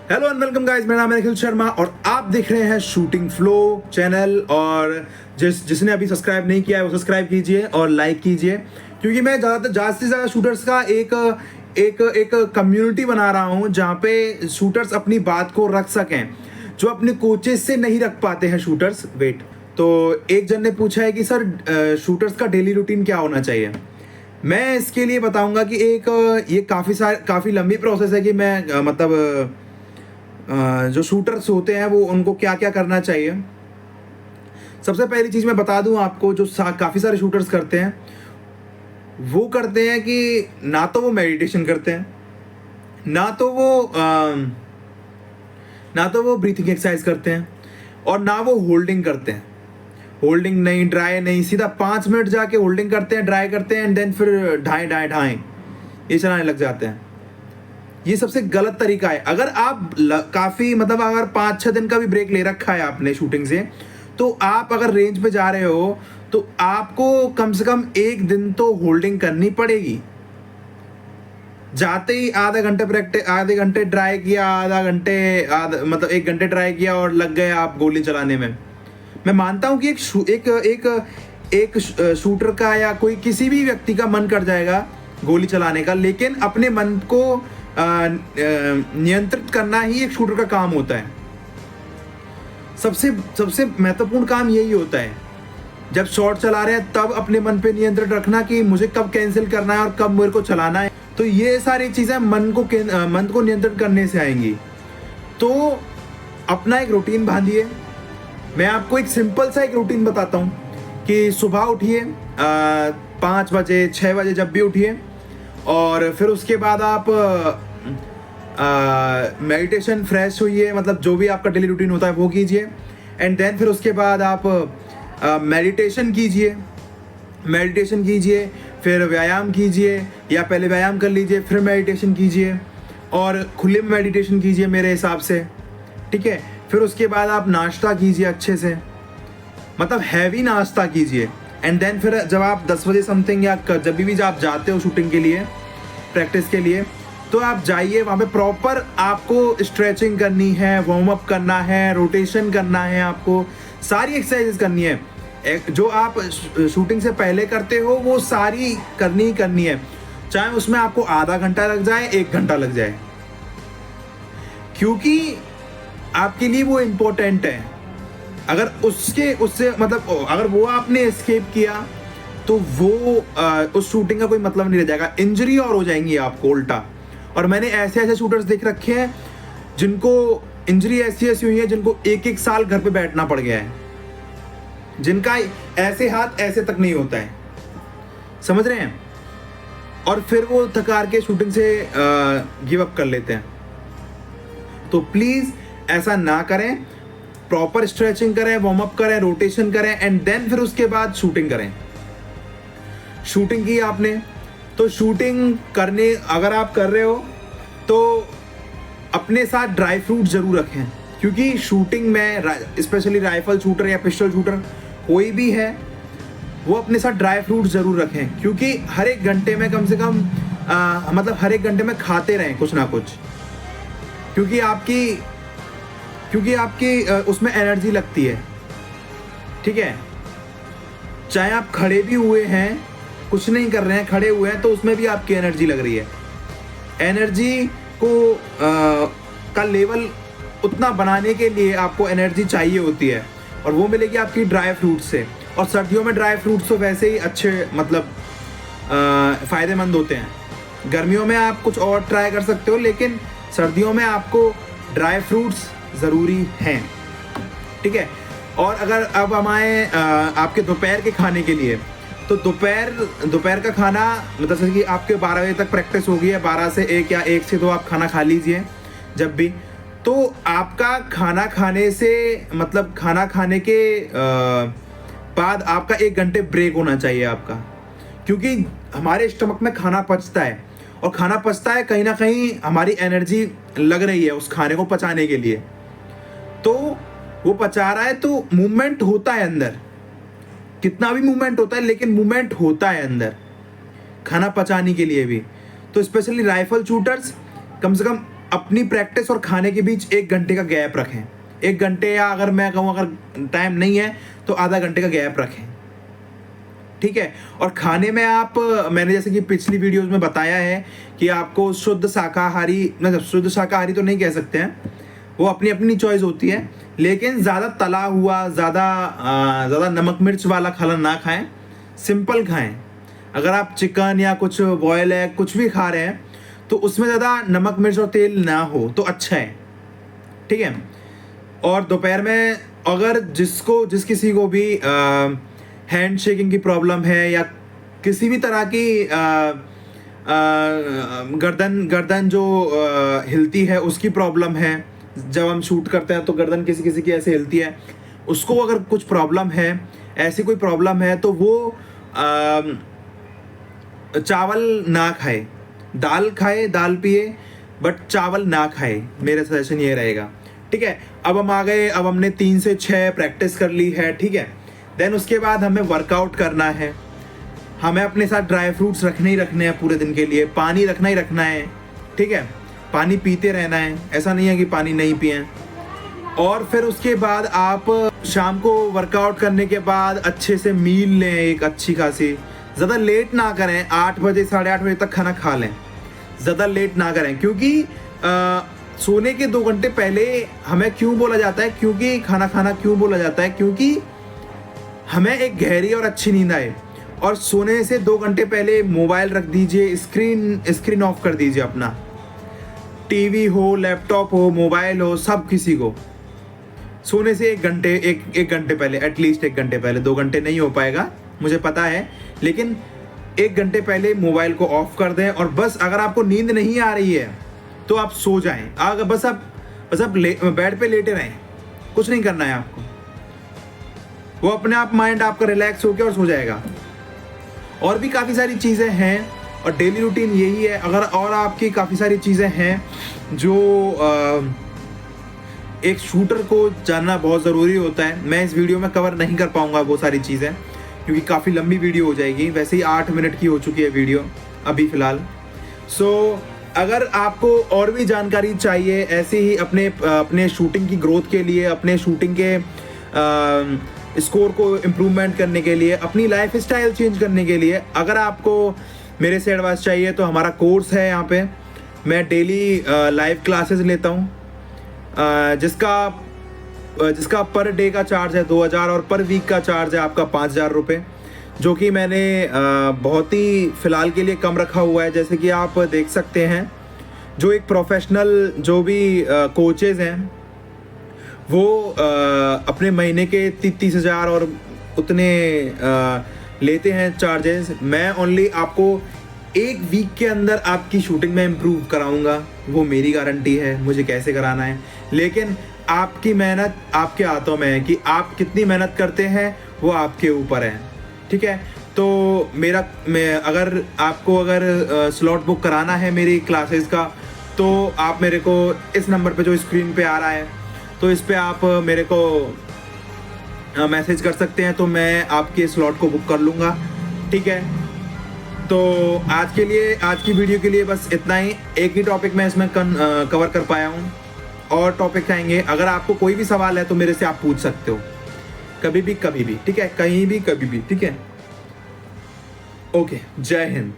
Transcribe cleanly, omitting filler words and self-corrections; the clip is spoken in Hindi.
हेलो एंड वेलकम गाइस, मेरा नाम है निखिल शर्मा और आप देख रहे हैं शूटिंग फ्लो चैनल। और जिसने अभी सब्सक्राइब नहीं किया है वो सब्सक्राइब कीजिए और लाइक कीजिए, क्योंकि मैं ज़्यादा से ज़्यादा शूटर्स का एक एक एक कम्युनिटी बना रहा हूँ जहाँ पे शूटर्स अपनी बात को रख सकें, जो अपने कोचेस से नहीं रख पाते हैं शूटर्स। वेट, तो एक जन ने पूछा है कि सर शूटर्स का डेली रूटीन क्या होना चाहिए। मैं इसके लिए बताऊंगा कि ये काफ़ी लंबी प्रोसेस है कि मैं जो शूटर्स होते हैं वो उनको क्या क्या करना चाहिए। सबसे पहली चीज़ मैं बता दूं आपको, जो काफ़ी सारे शूटर्स करते हैं वो करते हैं कि ना तो वो मेडिटेशन करते हैं, ना तो वो ब्रीथिंग एक्सरसाइज करते हैं, और ना वो होल्डिंग करते हैं। होल्डिंग नहीं, ड्राई नहीं, सीधा 5 मिनट जाके होल्डिंग करते हैं, ड्राई करते हैं एंड देन फिर ढाएं ढाएं ढाएं ये चलाने लग जाते हैं। ये सबसे गलत तरीका है। अगर आप काफ़ी अगर 5-6 दिन का भी ब्रेक ले रखा है आपने शूटिंग से, तो आप अगर रेंज पे जा रहे हो तो आपको कम से कम 1 दिन तो होल्डिंग करनी पड़ेगी। जाते ही आधे घंटे ड्राई किया, 1 घंटे ड्राई किया और लग गए आप गोली चलाने में। मैं मानता हूँ कि एक शूटर का या कोई किसी भी व्यक्ति का मन कर जाएगा गोली चलाने का, लेकिन अपने मन को नियंत्रित करना ही एक शूटर का काम होता है। सबसे महत्वपूर्ण काम यही होता है। जब शॉट चला रहे हैं तब अपने मन पे नियंत्रण रखना कि मुझे कब कैंसिल करना है और कब मेरे को चलाना है। तो ये सारी चीज़ें मन को नियंत्रित करने से आएंगी। तो अपना एक रूटीन बांधिए। मैं आपको एक सिंपल सा एक रूटीन बताता हूँ कि सुबह उठिए 5 बजे 6 बजे जब भी उठिए, और फिर उसके बाद आप मेडिटेशन फ्रेश होइए, जो भी आपका डेली रूटीन होता है वो कीजिए। एंड देन फिर उसके बाद आप मेडिटेशन कीजिए, फिर व्यायाम कीजिए, या पहले व्यायाम कर लीजिए फिर मेडिटेशन कीजिए, और खुले में मेडिटेशन कीजिए मेरे हिसाब से, ठीक है। फिर उसके बाद आप नाश्ता कीजिए अच्छे से, हैवी नाश्ता कीजिए। एंड देन फिर जब आप 10 बजे समथिंग या जब भी आप जाते हो शूटिंग के लिए, प्रैक्टिस के लिए, तो आप जाइए। वहाँ पे प्रॉपर आपको स्ट्रेचिंग करनी है, वार्म अप करना है, रोटेशन करना है, आपको सारी एक्सरसाइजेस करनी है। जो आप शूटिंग से पहले करते हो वो सारी करनी है, चाहे उसमें आपको आधा घंटा लग जाए 1 घंटा लग जाए, क्योंकि आपके लिए वो इम्पोर्टेंट है। अगर अगर वो आपने एस्केप किया तो वो उस शूटिंग का कोई मतलब नहीं रह जाएगा। इंजरी और हो जाएंगी आपको उल्टा। और मैंने ऐसे शूटर्स देख रखे हैं जिनको इंजरी ऐसी हुई है, जिनको 1-1 साल घर पे बैठना पड़ गया है, जिनका ऐसे हाथ ऐसे तक नहीं होता है, समझ रहे हैं, और फिर वो थकार के शूटिंग से गिव अप कर लेते हैं। तो प्लीज़ ऐसा ना करें। प्रॉपर स्ट्रेचिंग करें, वार्म अप करें, रोटेशन करें, एंड देन फिर उसके बाद शूटिंग करें। शूटिंग की आपने, तो शूटिंग करने अगर आप कर रहे हो तो अपने साथ ड्राई फ्रूट ज़रूर रखें, क्योंकि शूटिंग में स्पेशली राइफल शूटर या पिस्टल शूटर कोई भी है, वो अपने साथ ड्राई फ्रूट ज़रूर रखें, क्योंकि हर एक घंटे में कम से कम हर एक घंटे में खाते रहें कुछ ना कुछ, क्योंकि आपकी उसमें एनर्जी लगती है, ठीक है। चाहे आप खड़े भी हुए हैं, कुछ नहीं कर रहे हैं, खड़े हुए हैं, तो उसमें भी आपकी एनर्जी लग रही है। एनर्जी का लेवल उतना बनाने के लिए आपको एनर्जी चाहिए होती है, और वो मिलेगी आपकी ड्राई फ्रूट से। और सर्दियों में ड्राई फ्रूट्स तो वैसे ही अच्छे फ़ायदेमंद होते हैं। गर्मियों में आप कुछ और ट्राई कर सकते हो, लेकिन सर्दियों में आपको ड्राई फ्रूट्स ज़रूरी हैं, ठीक है। और अगर अब हम आए आपके दोपहर के खाने के लिए, तो दोपहर का खाना जैसे कि आपके 12 बजे तक प्रैक्टिस होगी, या 12 से 1 या 1 से 2 आप खाना खा लीजिए जब भी। तो आपका खाना खाने के बाद आपका 1 घंटे ब्रेक होना चाहिए आपका, क्योंकि हमारे स्टमक में खाना पचता है, और खाना पचता है कहीं ना कहीं हमारी एनर्जी लग रही है उस खाने को पचाने के लिए। तो वो पचा रहा है, तो मूवमेंट होता है अंदर, कितना भी मूवमेंट होता है, लेकिन मूवमेंट होता है अंदर खाना पचाने के लिए भी। तो स्पेशली राइफल शूटर्स कम से कम अपनी प्रैक्टिस और खाने के बीच 1 घंटे का गैप रखें। 1 घंटे, या अगर मैं कहूँ अगर टाइम नहीं है तो आधा घंटे का गैप रखें, ठीक है। और खाने में आप, मैंने जैसे कि पिछली वीडियोस में बताया है कि आपको शुद्ध शाकाहारी, मतलब शुद्ध शाकाहारी तो नहीं कह सकते हैं, वो अपनी अपनी चॉइस होती है, लेकिन ज़्यादा तला हुआ, ज़्यादा नमक मिर्च वाला खाना ना खाएं, सिंपल खाएं। अगर आप चिकन या कुछ बॉयल है, कुछ भी खा रहे हैं, तो उसमें ज़्यादा नमक मिर्च और तेल ना हो तो अच्छा है, ठीक है। और दोपहर में अगर जिस किसी को भी हैंड शेकिंग की प्रॉब्लम है, या किसी भी तरह की गर्दन जो हिलती है उसकी प्रॉब्लम है, जब हम शूट करते हैं तो गर्दन किसी किसी की ऐसे हिलती है, उसको अगर कुछ प्रॉब्लम है, ऐसी कोई प्रॉब्लम है, तो वो चावल ना खाए, दाल खाए, दाल पिए, बट चावल ना खाए। मेरा सजेशन ये रहेगा, ठीक है। अब हम आ गए, अब हमने 3 से 6 प्रैक्टिस कर ली है, ठीक है। देन उसके बाद हमें वर्कआउट करना है। हमें अपने साथ ड्राई फ्रूट्स रखने ही रखने हैं पूरे दिन के लिए, पानी रखना ही रखना है, ठीक है। पानी पीते रहना है, ऐसा नहीं है कि पानी नहीं पिए। और फिर उसके बाद आप शाम को वर्कआउट करने के बाद अच्छे से मील लें, एक अच्छी खासी। ज़्यादा लेट ना करें, 8 बजे 8:30 बजे तक खाना खा लें, ज़्यादा लेट ना करें, क्योंकि सोने के 2 घंटे पहले हमें क्यों बोला जाता है, क्योंकि खाना खाना क्यों बोला जाता है, क्योंकि हमें एक गहरी और अच्छी नींद आए। और सोने से 2 घंटे पहले मोबाइल रख दीजिए, स्क्रीन ऑफ कर दीजिए अपना, टीवी हो, लैपटॉप हो, मोबाइल हो, सब किसी को। सोने से 1 घंटे पहले, एटलीस्ट 1 घंटे पहले, 2 घंटे नहीं हो पाएगा मुझे पता है, लेकिन 1 घंटे पहले मोबाइल को ऑफ कर दें। और बस अगर आपको नींद नहीं आ रही है तो आप सो जाएं। अगर बस आप बेड पे लेटे रहें, कुछ नहीं करना है आपको, वो अपने आप माइंड आपका रिलैक्स होकर और सो जाएगा। और भी काफ़ी सारी चीज़ें हैं, और डेली रूटीन यही है। अगर और आपकी काफ़ी सारी चीज़ें हैं जो एक शूटर को जानना बहुत ज़रूरी होता है, मैं इस वीडियो में कवर नहीं कर पाऊँगा वो सारी चीज़ें, क्योंकि काफ़ी लंबी वीडियो हो जाएगी। वैसे ही 8 मिनट की हो चुकी है वीडियो अभी फ़िलहाल। सो अगर आपको और भी जानकारी चाहिए ऐसे ही अपने शूटिंग की ग्रोथ के लिए, अपने शूटिंग के स्कोर को इम्प्रूवमेंट करने के लिए, अपनी लाइफ स्टाइल चेंज करने के लिए, अगर आपको मेरे से एडवाइस चाहिए तो हमारा कोर्स है यहाँ पे। मैं डेली लाइव क्लासेस लेता हूँ, जिसका पर डे का चार्ज है 2000 और पर वीक का चार्ज है आपका 5000 रुपये, जो कि मैंने बहुत ही फ़िलहाल के लिए कम रखा हुआ है। जैसे कि आप देख सकते हैं, जो एक प्रोफेशनल जो भी कोचेज़ हैं वो अपने महीने के 30,000 और उतने लेते हैं चार्जेस। मैं ओनली आपको 1 वीक के अंदर आपकी शूटिंग में इम्प्रूव कराऊंगा, वो मेरी गारंटी है, मुझे कैसे कराना है। लेकिन आपकी मेहनत आपके हाथों में है, कि आप कितनी मेहनत करते हैं वो आपके ऊपर है, ठीक है। तो अगर आपको स्लॉट बुक कराना है मेरी क्लासेस का, तो आप मेरे को इस नंबर पे जो स्क्रीन पे आ रहा है, तो इस पे आप मेरे को मैसेज कर सकते हैं, तो मैं आपके स्लॉट को बुक कर लूँगा, ठीक है। तो आज की वीडियो के लिए बस इतना ही। एक ही टॉपिक मैं इसमें कवर कर पाया हूँ, और टॉपिक आएंगे। अगर आपको कोई भी सवाल है तो मेरे से आप पूछ सकते हो, कभी भी, ठीक है, कहीं भी, कभी भी, ठीक है। ओके, जय हिंद।